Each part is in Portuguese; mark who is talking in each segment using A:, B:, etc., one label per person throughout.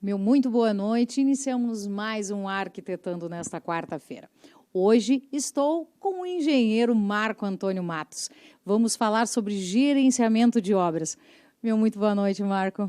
A: Meu muito boa noite. Iniciamos mais um Arquitetando nesta quarta-feira. Hoje estou com o engenheiro Marco Antônio Matos. Vamos falar sobre gerenciamento de obras. Meu muito boa noite, Marco.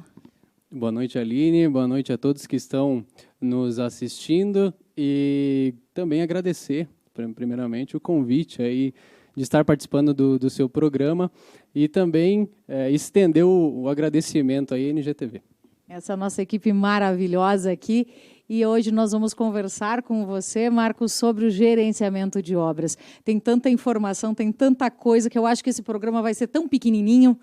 B: Boa noite, Aline. Boa noite a todos que estão nos assistindo e também agradecer, primeiramente, o convite aí de estar participando do seu programa e também estender o agradecimento à NGTV.
A: Essa é a nossa equipe maravilhosa aqui. E hoje nós vamos conversar com você, Marcos, sobre o gerenciamento de obras. Tem tanta informação, tem tanta coisa, que eu acho que esse programa vai ser tão pequenininho.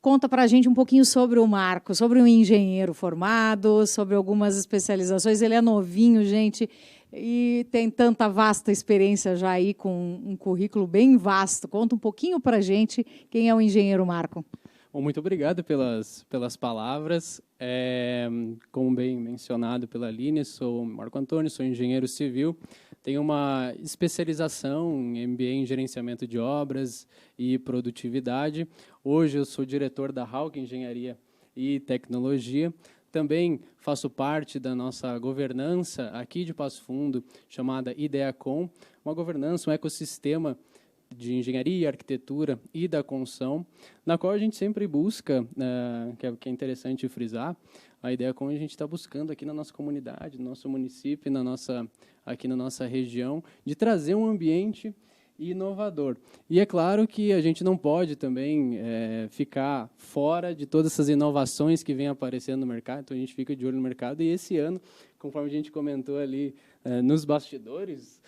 A: Conta para a gente um pouquinho sobre o Marcos, sobre um engenheiro formado, sobre algumas especializações. Ele é novinho, gente, e tem tanta vasta experiência já aí, com um currículo bem vasto. Conta um pouquinho para a gente quem é o engenheiro Marco.
B: Bom, muito obrigado pelas palavras. Como bem mencionado pela Aline, sou Marco Antônio, sou engenheiro civil, tenho uma especialização em MBA em gerenciamento de obras e produtividade. Hoje eu sou diretor da Hauck Engenharia e Tecnologia. Também faço parte da nossa governança aqui de Passo Fundo, chamada IDEACOM, uma governança, um ecossistema de engenharia, arquitetura e da construção, na qual a gente sempre busca, que é interessante frisar, a ideia como a gente está buscando aqui na nossa comunidade, no nosso município, aqui na nossa região, de trazer um ambiente inovador. E é claro que a gente não pode também ficar fora de todas essas inovações que vêm aparecendo no mercado, então a gente fica de olho no mercado, e esse ano, conforme a gente comentou ali nos bastidores,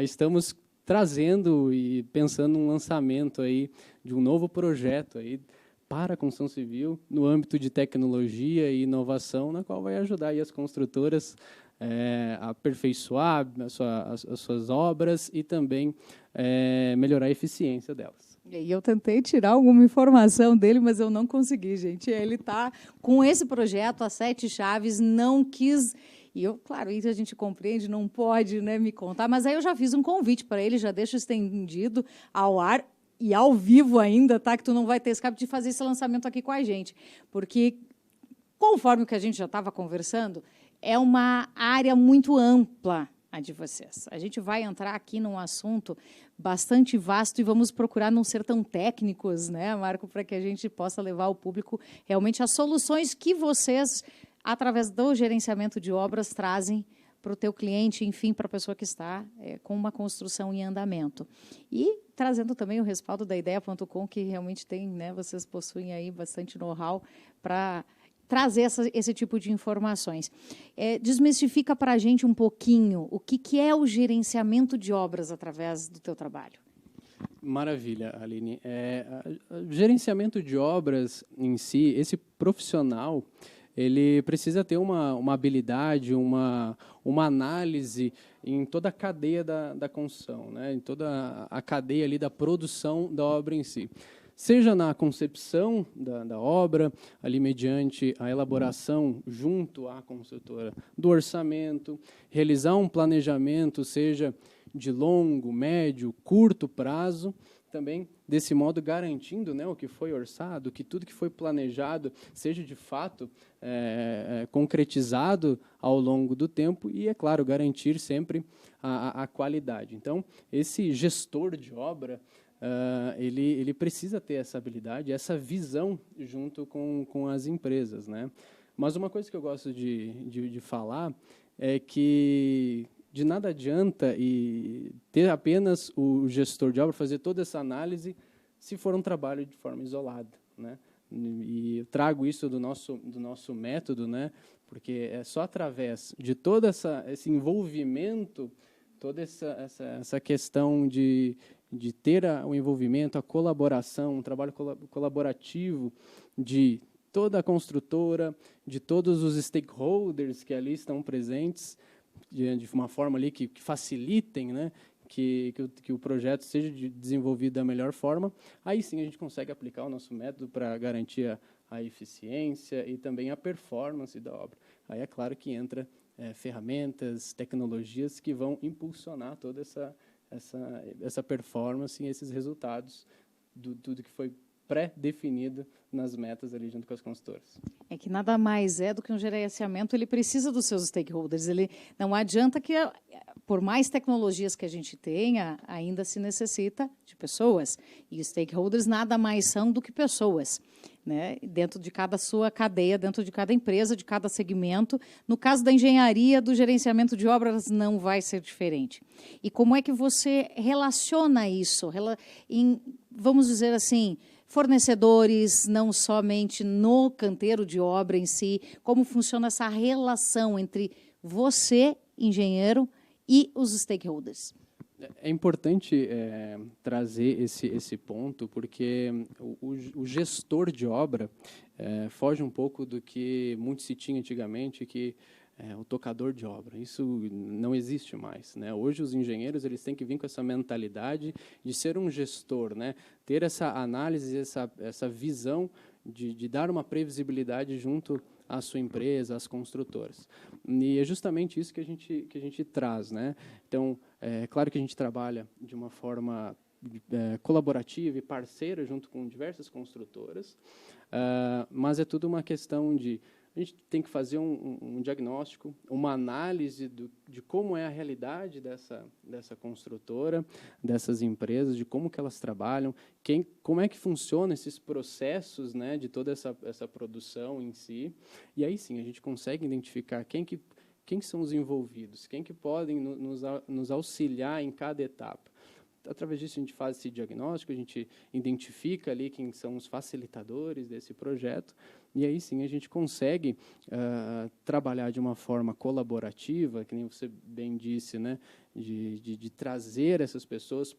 B: estamos trazendo e pensando num lançamento aí de um novo projeto aí para a construção civil no âmbito de tecnologia e inovação, na qual vai ajudar aí as construtoras a aperfeiçoar as suas obras e também melhorar a eficiência delas.
A: E eu tentei tirar alguma informação dele, mas eu não consegui, gente. Ele está com esse projeto, as 7 chaves, não quis... E eu, claro, isso a gente compreende, não pode, né, me contar, mas aí eu já fiz um convite para ele, já deixo estendido ao ar e ao vivo ainda, tá? Que tu não vai ter escape de fazer esse lançamento aqui com a gente, porque, conforme o que a gente já estava conversando, é uma área muito ampla a de vocês. A gente vai entrar aqui num assunto bastante vasto e vamos procurar não ser tão técnicos, né, Marco, para que a gente possa levar ao público realmente as soluções que vocês, através do gerenciamento de obras, trazem para o teu cliente, enfim, para a pessoa que está com uma construção em andamento. E trazendo também o respaldo da Ideia.com, que realmente tem, né, vocês possuem aí bastante know-how para trazer esse tipo de informações. Desmistifica para a gente um pouquinho o que é o gerenciamento de obras através do teu trabalho.
B: Maravilha, Aline. O gerenciamento de obras em si, esse profissional, ele precisa ter uma habilidade, uma análise em toda a cadeia da construção, né? Em toda a cadeia ali da produção da obra em si. Seja na concepção da obra, ali mediante a elaboração junto à construtora do orçamento, realizar um planejamento, seja de longo, médio, curto prazo, também desse modo garantindo, né, o que foi orçado, que tudo que foi planejado seja de fato concretizado ao longo do tempo e, é claro, garantir sempre a qualidade. Então, esse gestor de obra, ele precisa ter essa habilidade, essa visão junto com as empresas, né? Mas uma coisa que eu gosto de falar é que de nada adianta ter apenas o gestor de obra, fazer toda essa análise, se for um trabalho de forma isolada, né? E eu trago isso do nosso método, né? Porque é só através de todo esse envolvimento, toda essa questão de ter o envolvimento, a colaboração, um trabalho colaborativo de toda a construtora, de todos os stakeholders que ali estão presentes, de uma forma ali que facilitem, né, que o projeto seja desenvolvido da melhor forma, aí sim a gente consegue aplicar o nosso método para garantir a eficiência e também a performance da obra. Aí é claro que entra ferramentas, tecnologias que vão impulsionar toda essa performance e esses resultados tudo que foi pré-definido nas metas ali junto com as consultoras.
A: É que nada mais é do que um gerenciamento, ele precisa dos seus stakeholders. Ele não adianta que, por mais tecnologias que a gente tenha, ainda se necessita de pessoas. E stakeholders nada mais são do que pessoas, né? Dentro de cada sua cadeia, dentro de cada empresa, de cada segmento. No caso da engenharia, do gerenciamento de obras, não vai ser diferente. E como é que você relaciona isso? Vamos dizer assim, fornecedores, não somente no canteiro de obra em si, como funciona essa relação entre você, engenheiro, e os stakeholders?
B: É importante trazer esse ponto, porque o gestor de obra foge um pouco do que muito se tinha antigamente, que o tocador de obra. Isso não existe mais, né? Hoje os engenheiros eles têm que vir com essa mentalidade de ser um gestor, né? Ter essa análise, essa visão de dar uma previsibilidade junto à sua empresa, às construtoras. E é justamente isso que a gente traz, né? Então, é claro que a gente trabalha de uma forma colaborativa e parceira junto com diversas construtoras, mas é tudo uma questão de a gente tem que fazer um diagnóstico, uma análise de como é a realidade dessa construtora, dessas empresas, de como que elas trabalham, como é que funcionam esses processos, né, de toda essa produção em si. E aí sim, a gente consegue identificar quem são os envolvidos, quem que podem nos auxiliar em cada etapa. Através disso, a gente faz esse diagnóstico, a gente identifica ali quem são os facilitadores desse projeto, e aí sim a gente consegue trabalhar de uma forma colaborativa, que nem você bem disse, né, de trazer essas pessoas,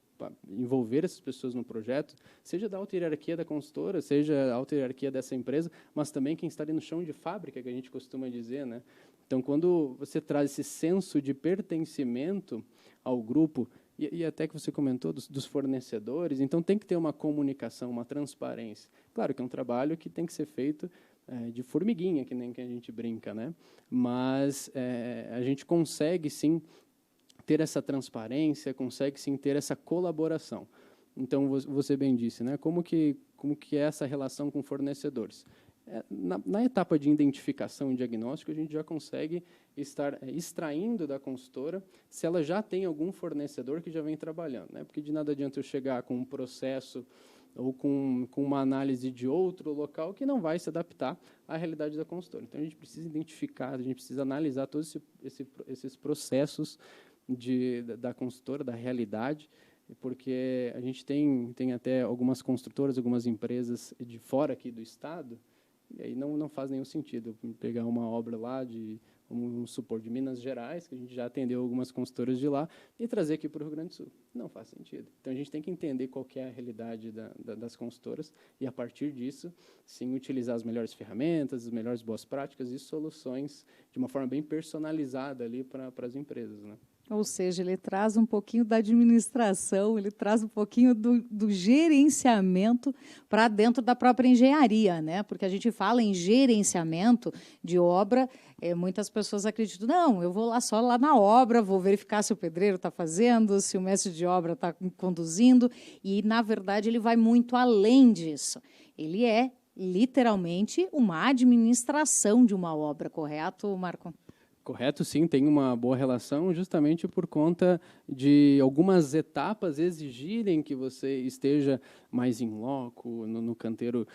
B: envolver essas pessoas no projeto, seja da alta hierarquia da consultora, seja da alta hierarquia dessa empresa, mas também quem está ali no chão de fábrica, que a gente costuma dizer, né? Então, quando você traz esse senso de pertencimento ao grupo, e até que você comentou dos fornecedores, então tem que ter uma comunicação, uma transparência. Claro que é um trabalho que tem que ser feito de formiguinha, que nem que a gente brinca, né? Mas a gente consegue, sim, ter essa transparência, consegue, sim, ter essa colaboração. Então, você bem disse, né? Como que é essa relação com fornecedores? Na etapa de identificação e diagnóstico, a gente já consegue estar extraindo da consultora se ela já tem algum fornecedor que já vem trabalhando, né? Porque de nada adianta eu chegar com um processo ou com uma análise de outro local que não vai se adaptar à realidade da consultora. Então, a gente precisa identificar, a gente precisa analisar todos esses processos da consultora, da realidade, porque a gente tem até algumas construtoras, algumas empresas de fora aqui do estado. E aí não faz nenhum sentido pegar uma obra lá vamos supor, de Minas Gerais, que a gente já atendeu algumas consultoras de lá, e trazer aqui para o Rio Grande do Sul. Não faz sentido. Então, a gente tem que entender qual que é a realidade das consultoras e, a partir disso, sim, utilizar as melhores ferramentas, as melhores boas práticas e soluções de uma forma bem personalizada ali para as empresas, né?
A: Ou seja, ele traz um pouquinho da administração, ele traz um pouquinho do gerenciamento para dentro da própria engenharia, né? Porque a gente fala em gerenciamento de obra, muitas pessoas acreditam, não, eu vou lá só lá na obra, vou verificar se o pedreiro está fazendo, se o mestre de obra está conduzindo, e, na verdade, ele vai muito além disso. Ele é, literalmente, uma administração de uma obra, correto, Marco?
B: Correto, sim, tem uma boa relação justamente por conta de algumas etapas exigirem que você esteja mais em loco, no canteiro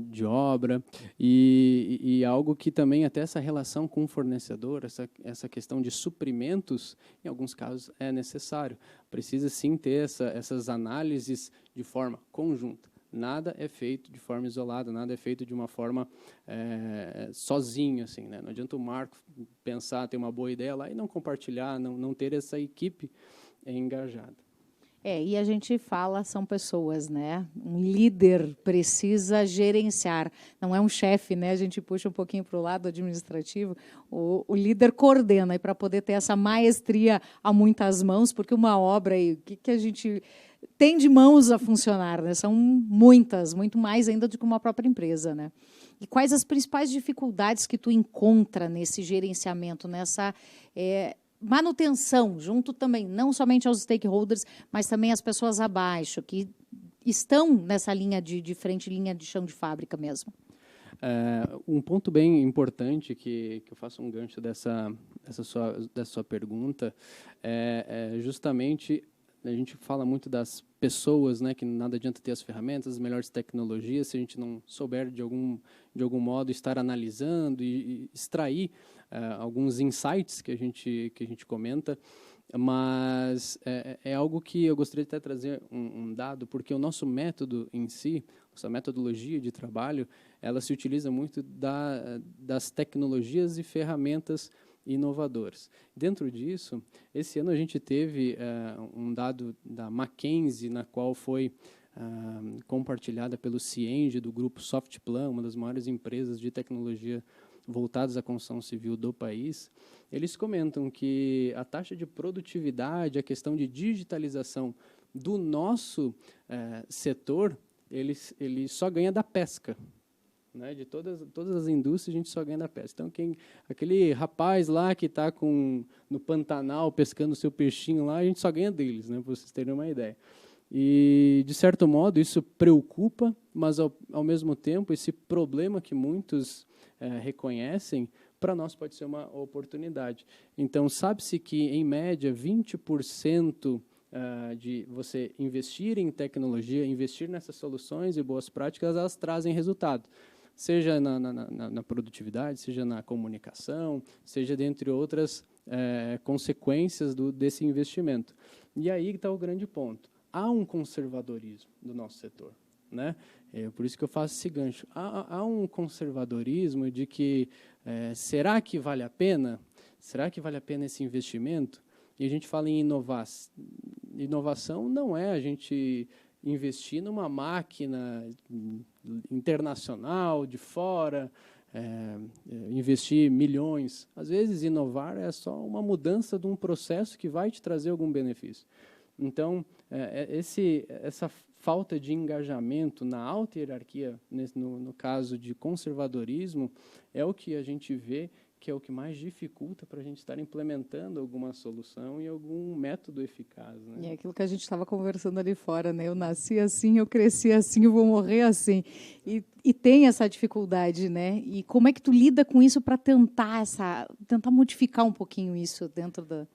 B: de obra, e algo que também até essa relação com o fornecedor, essa questão de suprimentos, em alguns casos é necessário. Precisa sim ter essas análises de forma conjunta. Nada é feito de forma isolada, nada é feito de uma forma sozinho, assim, né? Não adianta o Marco pensar, ter uma boa ideia lá e não compartilhar, não ter essa equipe engajada.
A: E a gente fala, são pessoas, né? Um líder precisa gerenciar, não é um chefe, né? A gente puxa um pouquinho para o lado administrativo, o líder coordena, e para poder ter essa maestria a muitas mãos, porque uma obra, o que a gente tem de mãos a funcionar, né? São muitas, muito mais ainda do que uma própria empresa, né? E quais as principais dificuldades que tu encontra nesse gerenciamento, nessa manutenção, junto também, não somente aos stakeholders, mas também às pessoas abaixo, que estão nessa linha de frente, linha de chão de fábrica mesmo?
B: Um ponto bem importante que eu faço um gancho dessa sua pergunta é justamente, a gente fala muito das pessoas, né, que nada adianta ter as ferramentas, as melhores tecnologias, se a gente não souber de algum modo estar analisando e extrair alguns insights que a gente comenta. Mas é algo que eu gostaria de até trazer um dado, porque o nosso método em si, nossa metodologia de trabalho, ela se utiliza muito das tecnologias e ferramentas inovadoras. Dentro disso, esse ano a gente teve um dado da McKinsey, na qual foi compartilhada pelo Cienge, do grupo Softplan, uma das maiores empresas de tecnologia voltadas à construção civil do país. Eles comentam que a taxa de produtividade, a questão de digitalização do nosso setor, ele só ganha da pesca. Né? De todas as indústrias, a gente só ganha da pesca. Então, aquele rapaz lá que está no Pantanal pescando o seu peixinho lá, a gente só ganha deles, né? Para vocês terem uma ideia. E, de certo modo, isso preocupa, mas, ao mesmo tempo, esse problema que muitos reconhecem, para nós pode ser uma oportunidade. Então, sabe-se que, em média, 20% de você investir em tecnologia, investir nessas soluções e boas práticas, elas trazem resultado. Seja na produtividade, seja na comunicação, seja dentre outras consequências desse investimento. E aí está o grande ponto. Há um conservadorismo do nosso setor. Né? Por isso que eu faço esse gancho. Há um conservadorismo de que, será que vale a pena? Será que vale a pena esse investimento? E a gente fala em inovação. Inovação não é a gente investir numa máquina internacional, de fora, investir milhões. Às vezes, inovar é só uma mudança de um processo que vai te trazer algum benefício. Então, essa falta de engajamento na alta hierarquia, no caso de conservadorismo, é o que a gente vê que é o que mais dificulta para a gente estar implementando alguma solução e algum método eficaz. Né?
A: E é aquilo que a gente estava conversando ali fora, né? Eu nasci assim, eu cresci assim, eu vou morrer assim. E tem essa dificuldade, né? E como é que tu lida com isso para tentar modificar um pouquinho isso dentro do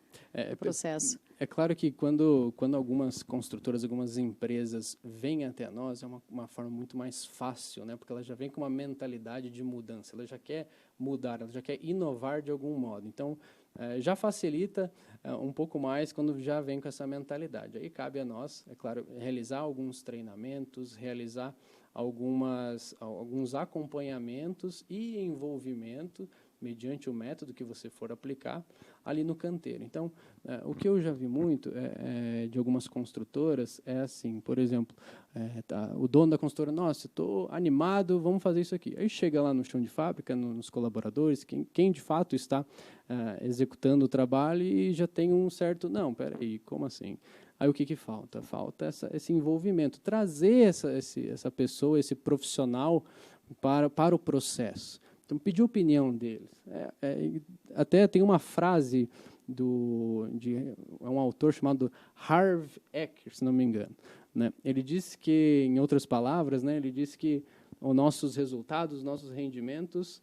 A: processo?
B: É claro que quando algumas construtoras, algumas empresas vêm até nós, é uma forma muito mais fácil, né? Porque ela já vem com uma mentalidade de mudança, ela já quer mudar, ela já quer inovar de algum modo. Então, já facilita um pouco mais quando já vem com essa mentalidade. Aí cabe a nós, é claro, realizar alguns treinamentos, realizar alguns acompanhamentos e envolvimento mediante o método que você for aplicar ali no canteiro. Então, o que eu já vi muito de algumas construtoras é assim, por exemplo, o dono da construtora, nossa, estou animado, vamos fazer isso aqui. Aí chega lá no chão de fábrica, nos colaboradores, quem de fato está executando o trabalho e já tem um certo, não, peraí, como assim? Aí o que falta? Falta esse envolvimento, trazer essa pessoa, esse profissional para o processo. Então, pedir a opinião deles. Até tem uma frase de um autor chamado Harv Eker, se não me engano. Né? Ele disse que, em outras palavras, né, ele disse que os nossos resultados, os nossos rendimentos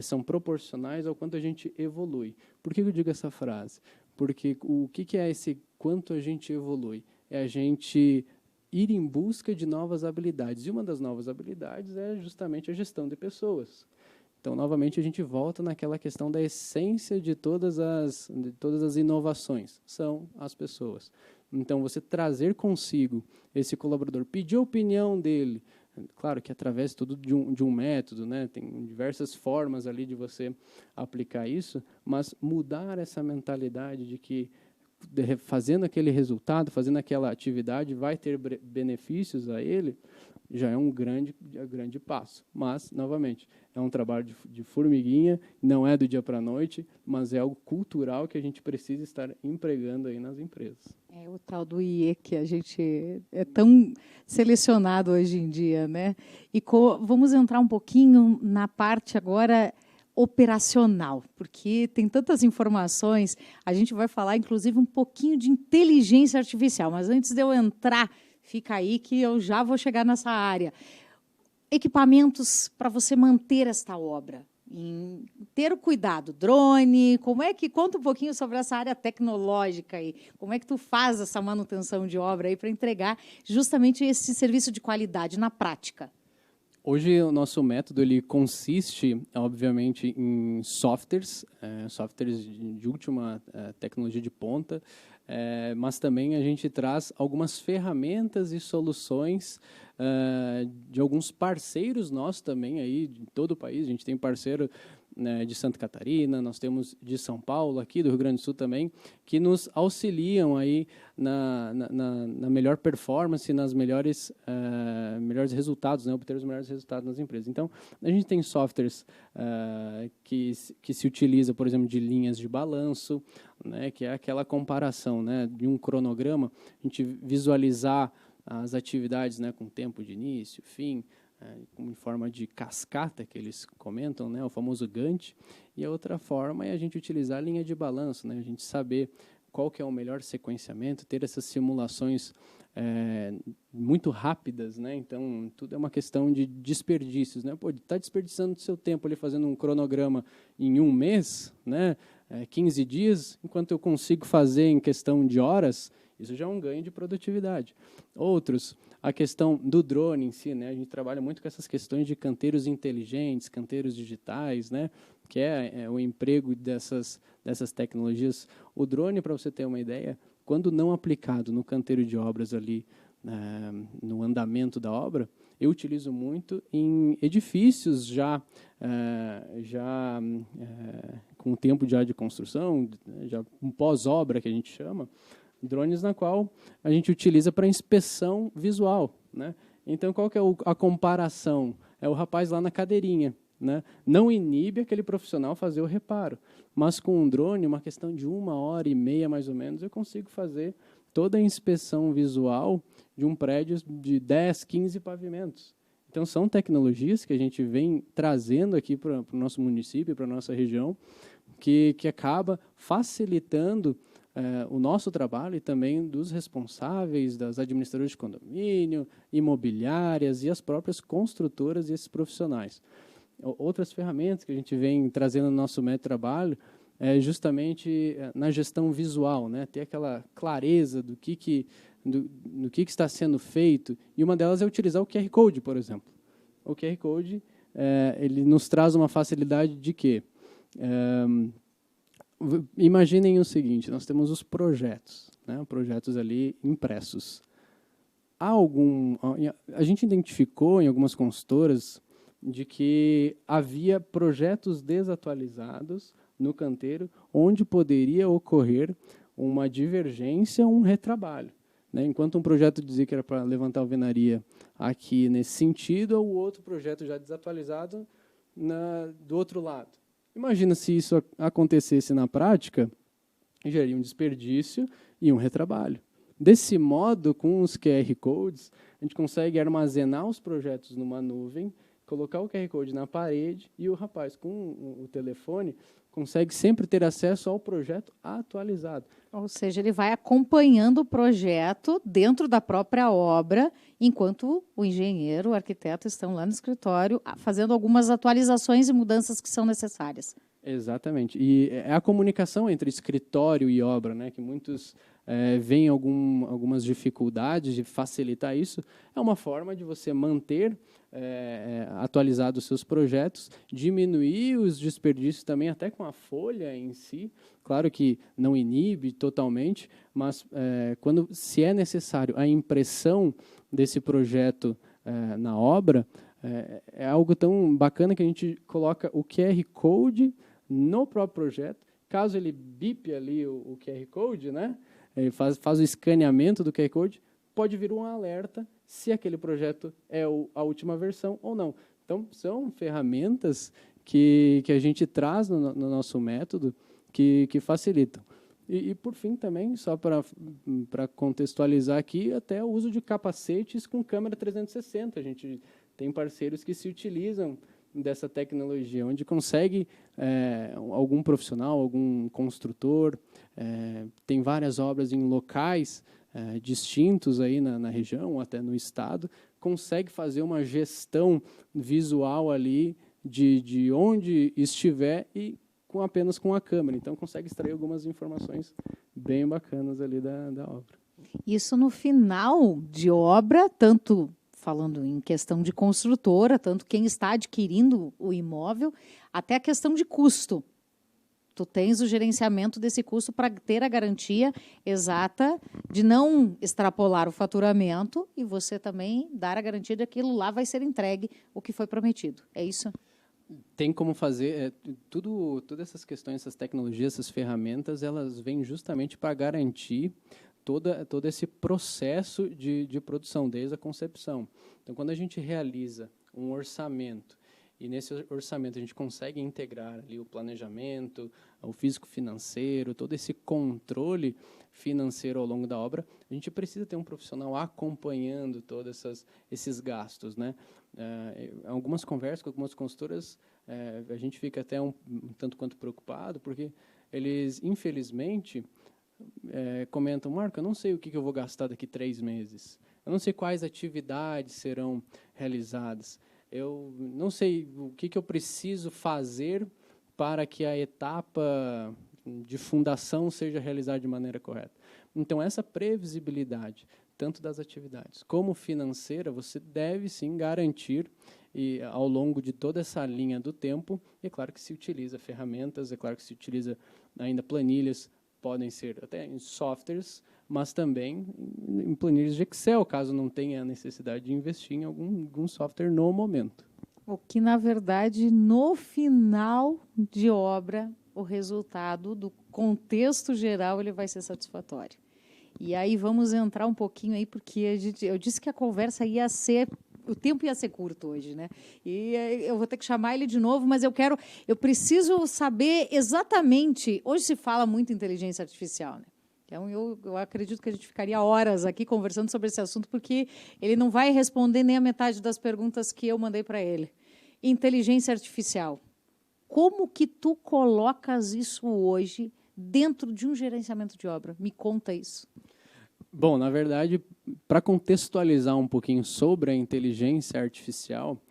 B: são proporcionais ao quanto a gente evolui. Por que eu digo essa frase? Porque o que é esse quanto a gente evolui? É a gente ir em busca de novas habilidades. E uma das novas habilidades é justamente a gestão de pessoas. Então, novamente, a gente volta naquela questão da essência de todas as inovações, são as pessoas. Então, você trazer consigo esse colaborador, pedir a opinião dele, claro que através tudo de um método, né? Tem diversas formas ali de você aplicar isso, mas mudar essa mentalidade de que fazendo aquele resultado, fazendo aquela atividade, vai ter benefícios a ele, já é um grande passo. Mas, novamente, é um trabalho de formiguinha, não é do dia para a noite, mas é algo cultural que a gente precisa estar empregando aí nas empresas. É
A: o tal do IE que a gente é tão selecionado hoje em dia, né? E vamos entrar um pouquinho na parte agora operacional, porque tem tantas informações, a gente vai falar, inclusive, um pouquinho de inteligência artificial, mas antes de eu entrar Fica aí que eu já vou chegar nessa área. Equipamentos para você manter esta obra, em ter o cuidado, drone, como é que, conta um pouquinho sobre essa área tecnológica aí, como é que tu faz essa manutenção de obra aí para entregar justamente esse serviço de qualidade na prática?
B: Hoje o nosso método ele consiste, obviamente, em softwares, softwares de última tecnologia de ponta, mas também a gente traz algumas ferramentas e soluções de alguns parceiros nossos também aí de todo o país. A gente tem parceiro, né, de Santa Catarina, nós temos de São Paulo, aqui do Rio Grande do Sul também, que nos auxiliam aí na melhor performance, nas melhores resultados, né, obter os melhores resultados nas empresas. Então, a gente tem softwares que se utiliza, por exemplo, de linhas de balanço, né, que é aquela comparação, né, de um cronograma, a gente visualizar as atividades, né, com tempo de início, fim, em forma de cascata, que eles comentam, né, o famoso Gantt, e a outra forma é a gente utilizar a linha de balanço, né, a gente saber qual que é o melhor sequenciamento, ter essas simulações muito rápidas, né, então tudo é uma questão de desperdícios, né, tá desperdiçando seu tempo ali fazendo um cronograma em um mês, né, 15 dias, enquanto eu consigo fazer em questão de horas, isso já é um ganho de produtividade. Outros, a questão do drone em si, né? A gente trabalha muito com essas questões de canteiros inteligentes, canteiros digitais, né? Que é o emprego dessas tecnologias. O drone, para você ter uma ideia, quando não aplicado no canteiro de obras ali, no andamento da obra, eu utilizo muito em edifícios já com tempo já de construção, já um pós-obra que a gente chama, drones na qual a gente utiliza para inspeção visual, né? Então, qual que é a comparação? É o rapaz lá na cadeirinha, né? Não inibe aquele profissional fazer o reparo, mas com um drone, uma questão de 1h30 mais ou menos, eu consigo fazer toda a inspeção visual de um prédio de 10, 15 pavimentos. Então, são tecnologias que a gente vem trazendo aqui para o nosso município, para a nossa região, que acaba facilitando o nosso trabalho e também dos responsáveis, das administradoras de condomínio, imobiliárias e as próprias construtoras e esses profissionais. Outras ferramentas que a gente vem trazendo no nosso método de trabalho é justamente na gestão visual, né? Ter aquela clareza do que está sendo feito, e uma delas é utilizar o QR Code, por exemplo. O QR Code ele nos traz uma facilidade de quê? Imaginem o seguinte, nós temos os projetos, né? Projetos ali impressos. A gente identificou em algumas consultoras de que havia projetos desatualizados no canteiro, onde poderia ocorrer uma divergência, um retrabalho, né? Enquanto um projeto dizia que era para levantar alvenaria aqui nesse sentido, o outro projeto já desatualizado do outro lado. Imagina se isso acontecesse na prática, geraria um desperdício e um retrabalho. Desse modo, com os QR Codes, a gente consegue armazenar os projetos numa nuvem, colocar o QR Code na parede e o rapaz, com o telefone, consegue sempre ter acesso ao projeto atualizado.
A: Ou seja, ele vai acompanhando o projeto dentro da própria obra, enquanto o engenheiro, o arquiteto estão lá no escritório fazendo algumas atualizações e mudanças que são necessárias.
B: Exatamente. E é a comunicação entre escritório e obra, né, que muitos veem algumas dificuldades de facilitar isso. É uma forma de você manter atualizados os seus projetos, diminuir os desperdícios também, até com a folha em si. Claro que não inibe totalmente, mas se é necessário a impressão desse projeto na obra, é algo tão bacana que a gente coloca o QR Code no próprio projeto. Caso ele bipe ali o QR Code, né, ele faz o escaneamento do QR Code, pode vir um alerta se aquele projeto é a última versão ou não. Então, são ferramentas que a gente traz no nosso método que facilitam. E, por fim, também, só para contextualizar aqui, até o uso de capacetes com câmera 360. A gente tem parceiros que se utilizam dessa tecnologia, onde consegue algum profissional, algum construtor, tem várias obras em locais distintos aí na região, ou até no estado, consegue fazer uma gestão visual ali de onde estiver e apenas com a câmera. Então, consegue extrair algumas informações bem bacanas ali da obra.
A: Isso no final de obra, tanto falando em questão de construtora, tanto quem está adquirindo o imóvel, até a questão de custo. Tu tens o gerenciamento desse custo para ter a garantia exata de não extrapolar o faturamento e você também dar a garantia de que aquilo lá vai ser entregue o que foi prometido. É isso?
B: Tem como fazer, todas essas questões, essas tecnologias, essas ferramentas, elas vêm justamente para garantir todo esse processo de produção, desde a concepção. Então, quando a gente realiza um orçamento, e nesse orçamento a gente consegue integrar ali o planejamento, o físico-financeiro, todo esse controle financeiro ao longo da obra, a gente precisa ter um profissional acompanhando todos esses gastos, né? Algumas conversas com algumas consultoras, a gente fica até um tanto quanto preocupado, porque eles, infelizmente, comentam: Marco, eu não sei o que eu vou gastar daqui 3 meses, eu não sei quais atividades serão realizadas, eu não sei o que eu preciso fazer para que a etapa de fundação seja realizada de maneira correta. Então, essa previsibilidade, tanto das atividades como financeira, você deve sim garantir ao longo de toda essa linha do tempo. E é claro que se utiliza ferramentas, é claro que se utiliza ainda planilhas, podem ser até em softwares, mas também em planilhas de Excel, caso não tenha a necessidade de investir em algum software no momento.
A: O que, na verdade, no final de obra, o resultado do contexto geral ele vai ser satisfatório. E aí vamos entrar um pouquinho aí, porque eu disse que a conversa ia ser... O tempo ia ser curto hoje, né? E eu vou ter que chamar ele de novo, mas eu preciso saber exatamente... Hoje se fala muito em inteligência artificial, né? Então, eu acredito que a gente ficaria horas aqui conversando sobre esse assunto, porque ele não vai responder nem a metade das perguntas que eu mandei para ele. Inteligência artificial. Como que tu colocas isso hoje dentro de um gerenciamento de obra? Me conta isso.
B: Bom, na verdade, para contextualizar um pouquinho sobre a inteligência artificial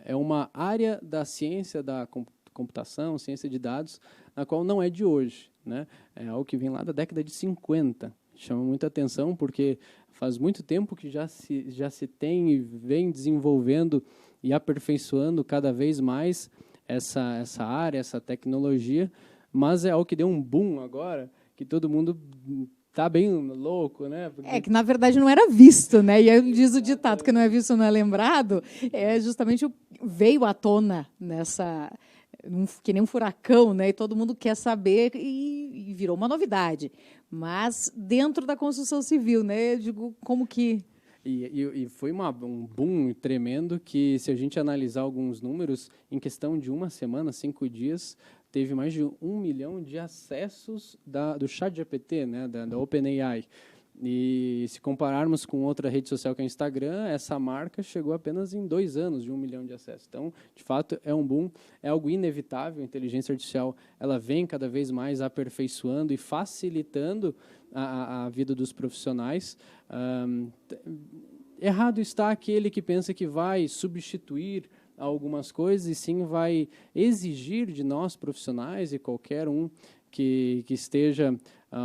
B: é uma área da ciência da computação, ciência de dados, na qual não é de hoje, né? É algo que vem lá da década de 50. Chama muita atenção porque faz muito tempo que já se tem e vem desenvolvendo e aperfeiçoando cada vez mais essa área, essa tecnologia, mas é algo que deu um boom agora, que todo mundo está bem louco, né? Porque...
A: É que, na verdade, não era visto, né? E aí diz o ditado que não é visto, não é lembrado, justamente veio à tona nessa... que nem um furacão, né? E todo mundo quer saber e virou uma novidade. Mas dentro da construção civil, né? Eu digo, como que...
B: E foi um boom tremendo que, se a gente analisar alguns números, em questão de uma semana, 5 dias, teve mais de 1 milhão de acessos do ChatGPT, né? Da OpenAI. E se compararmos com outra rede social que é o Instagram, essa marca chegou apenas em 2 anos de 1 milhão de acessos. Então, de fato, é um boom, é algo inevitável. A inteligência artificial ela vem cada vez mais aperfeiçoando e facilitando a vida dos profissionais. Errado está aquele que pensa que vai substituir algumas coisas e sim vai exigir de nós profissionais e qualquer um que esteja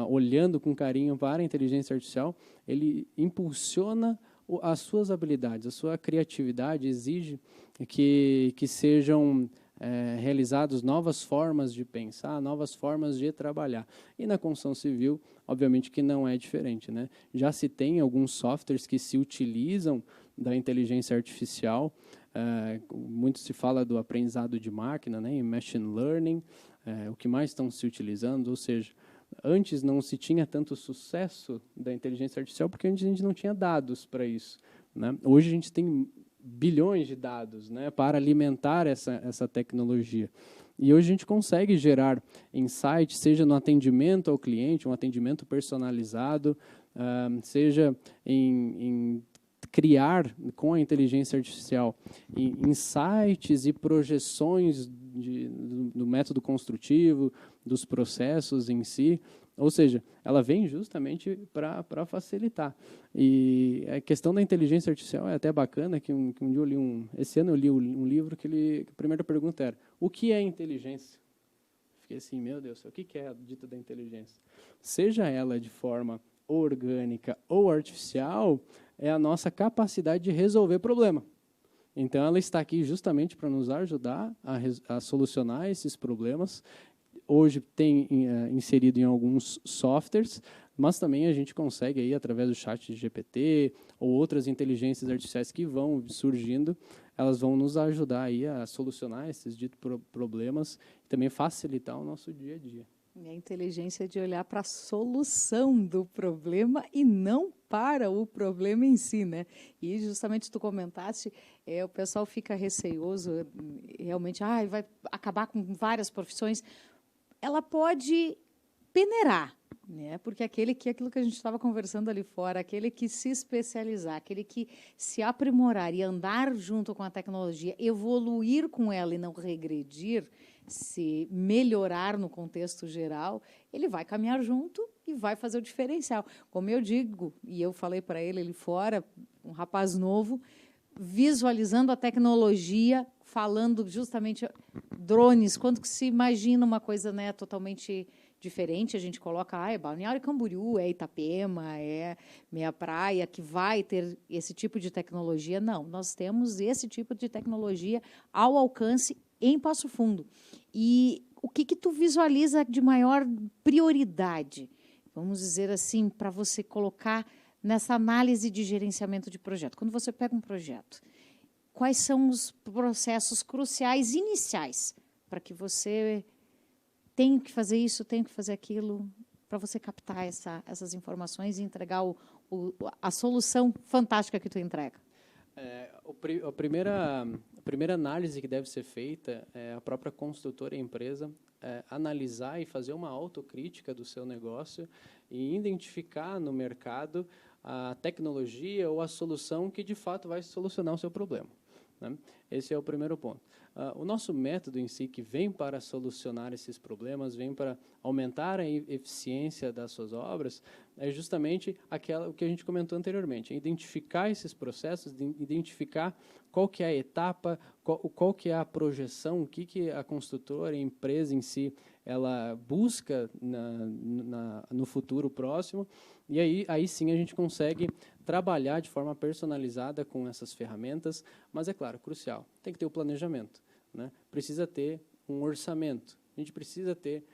B: olhando com carinho para a inteligência artificial, ele impulsiona as suas habilidades, a sua criatividade, exige que sejam realizadas novas formas de pensar, novas formas de trabalhar. E na construção civil, obviamente que não é diferente, né? Já se tem alguns softwares que se utilizam da inteligência artificial, muito se fala do aprendizado de máquina, né, em machine learning, o que mais estão se utilizando, ou seja, antes não se tinha tanto sucesso da inteligência artificial porque antes a gente não tinha dados para isso, né? Hoje a gente tem bilhões de dados, né, para alimentar essa tecnologia. E hoje a gente consegue gerar insights, seja no atendimento ao cliente, um atendimento personalizado, seja em criar com a inteligência artificial insights e projeções do método construtivo, dos processos em si, Ou seja, ela vem justamente para facilitar. E a questão da inteligência artificial é até bacana, que um dia eu li esse ano eu li um livro que a primeira pergunta era: o que é inteligência? Fiquei assim, meu Deus, o que é a dita da inteligência? Seja ela de forma orgânica ou artificial, é a nossa capacidade de resolver problema. Então, ela está aqui justamente para nos ajudar a solucionar esses problemas. Hoje tem inserido em alguns softwares, mas também a gente consegue, aí, através do chat de GPT ou outras inteligências artificiais que vão surgindo, elas vão nos ajudar aí a solucionar esses ditos problemas e também facilitar o nosso dia a dia.
A: E a inteligência de olhar para a solução do problema e não para o problema em si, né? E justamente tu comentaste, o pessoal fica receoso, realmente, vai acabar com várias profissões. Ela pode peneirar, né? Porque aquilo que a gente estava conversando ali fora, aquele que se especializar, aquele que se aprimorar e andar junto com a tecnologia, evoluir com ela e não regredir, se melhorar no contexto geral, ele vai caminhar junto e vai fazer o diferencial. Como eu digo, e eu falei para ele fora, um rapaz novo, visualizando a tecnologia, falando justamente drones, quando que se imagina uma coisa, né, totalmente diferente, a gente coloca, é Balneário Camboriú, é Itapema, é Meia Praia, que vai ter esse tipo de tecnologia. Não, nós temos esse tipo de tecnologia ao alcance em Passo Fundo. E o que tu visualiza de maior prioridade, vamos dizer assim, para você colocar nessa análise de gerenciamento de projeto? Quando você pega um projeto, quais são os processos cruciais iniciais para que você tenha que fazer isso, tenha que fazer aquilo, para você captar essas informações e entregar a solução fantástica que tu entrega?
B: A primeira análise que deve ser feita é a própria construtora e empresa analisar e fazer uma autocrítica do seu negócio e identificar no mercado a tecnologia ou a solução que, de fato, vai solucionar o seu problema, né? Esse é o primeiro ponto. O nosso método em si, que vem para solucionar esses problemas, vem para aumentar a eficiência das suas obras, é justamente o que a gente comentou anteriormente, identificar esses processos, identificar qual que é a etapa, qual que é a projeção, o que a construtora, a empresa em si, ela busca no futuro próximo, e aí sim a gente consegue trabalhar de forma personalizada com essas ferramentas, mas é claro, crucial, tem que ter o planejamento, né? Precisa ter um orçamento, a gente precisa ter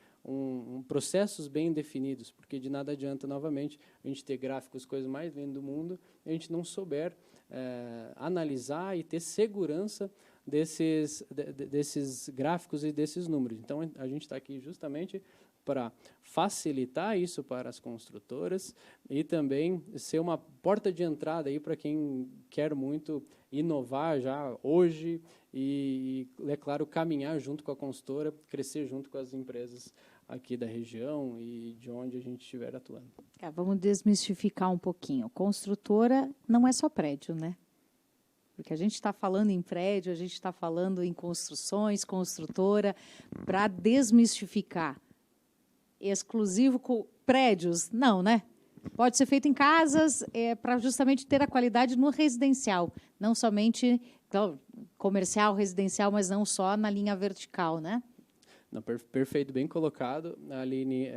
B: processos bem definidos, porque de nada adianta, novamente, a gente ter gráficos, coisas mais lindas do mundo, e a gente não souber analisar e ter segurança desses gráficos e desses números. Então, a gente está aqui justamente para facilitar isso para as construtoras e também ser uma porta de entrada aí para quem quer muito inovar já hoje e, é claro, caminhar junto com a consultora, crescer junto com as empresas aqui da região e de onde a gente estiver atuando.
A: Vamos desmistificar um pouquinho. Construtora não é só prédio, né? Porque a gente está falando em prédio, a gente está falando em construções, construtora, para desmistificar. Exclusivo com prédios? Não, né? Pode ser feito em casas para justamente ter a qualidade no residencial, não somente comercial, residencial, mas não só na linha vertical, né?
B: Não, perfeito, bem colocado, Aline.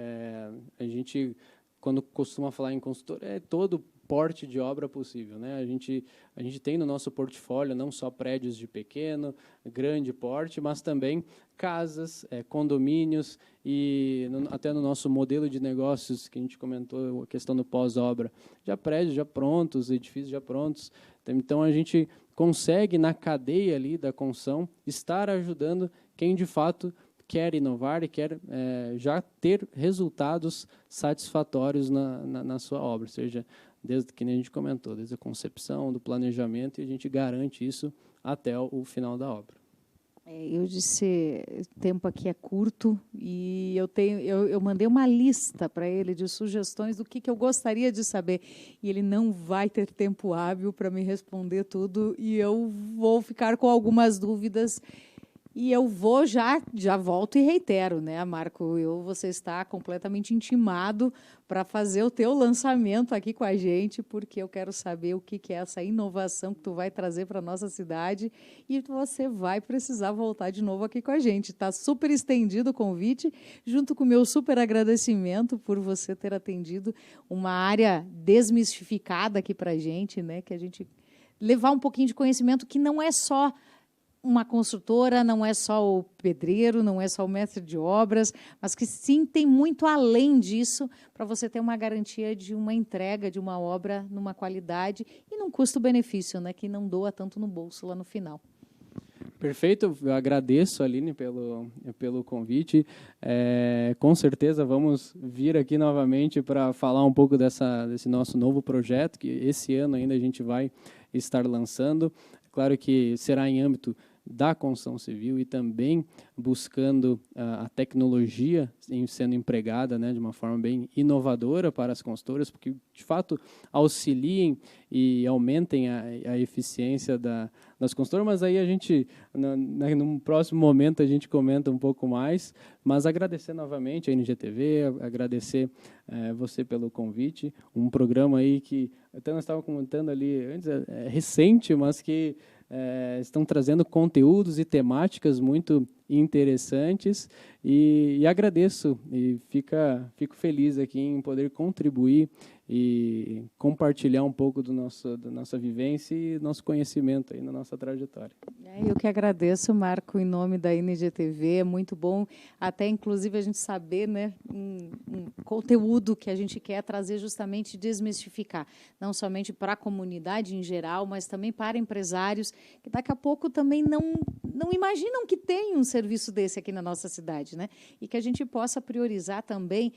B: A gente, quando costuma falar em consultor, é todo porte de obra possível, né? A gente tem no nosso portfólio não só prédios de pequeno, grande porte, mas também casas, condomínios e até no nosso modelo de negócios que a gente comentou, a questão do pós-obra, já prédios já prontos, edifícios já prontos. Então a gente consegue na cadeia ali da construção estar ajudando quem de fato quer inovar e quer já ter resultados satisfatórios na sua obra, ou seja, desde que a gente comentou, desde a concepção, do planejamento, e a gente garante isso até o final da obra.
A: Eu disse, o tempo aqui é curto e eu mandei uma lista para ele de sugestões do que eu gostaria de saber e ele não vai ter tempo hábil para me responder tudo e eu vou ficar com algumas dúvidas. E eu vou já volto e reitero, né, Marco? Você está completamente intimado para fazer o teu lançamento aqui com a gente, porque eu quero saber o que é essa inovação que tu vai trazer para a nossa cidade e você vai precisar voltar de novo aqui com a gente. Está super estendido o convite, junto com o meu super agradecimento por você ter atendido uma área desmistificada aqui para a gente, né? Que a gente levar um pouquinho de conhecimento que não é só uma construtora, não é só o pedreiro, não é só o mestre de obras, mas que sim tem muito além disso para você ter uma garantia de uma entrega de uma obra numa qualidade e num custo-benefício, né, que não doa tanto no bolso lá no final.
B: Perfeito, eu agradeço, Aline, pelo convite. Com certeza vamos vir aqui novamente para falar um pouco desse nosso novo projeto, que esse ano ainda a gente vai estar lançando. Claro que será em âmbito da construção civil e também buscando a tecnologia sendo empregada, né, de uma forma bem inovadora para as consultoras, porque, de fato, auxiliem e aumentem a eficiência das consultoras, mas aí a gente, num próximo momento, a gente comenta um pouco mais, mas agradecer novamente a NGTV, agradecer você pelo convite, um programa aí que, até nós estávamos comentando ali antes, é recente, mas que estão trazendo conteúdos e temáticas muito interessantes e agradeço e fico feliz aqui em poder contribuir e compartilhar um pouco da nossa vivência e nosso conhecimento aí na nossa trajetória.
A: Eu que agradeço, Marco, em nome da NGTV, é muito bom até inclusive a gente saber, né, um conteúdo que a gente quer trazer justamente desmistificar, não somente para a comunidade em geral, mas também para empresários que daqui a pouco também não imaginam que tem um serviço desse aqui na nossa cidade, né? E que a gente possa priorizar também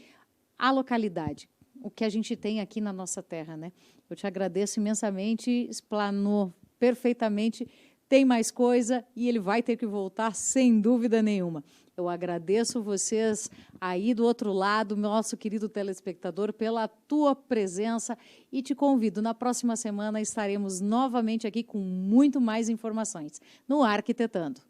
A: a localidade, o que a gente tem aqui na nossa terra, né? Eu te agradeço imensamente, explanou perfeitamente, tem mais coisa e ele vai ter que voltar sem dúvida nenhuma. Eu agradeço vocês aí do outro lado, nosso querido telespectador, pela tua presença e te convido, na próxima semana estaremos novamente aqui com muito mais informações no Arquitetando.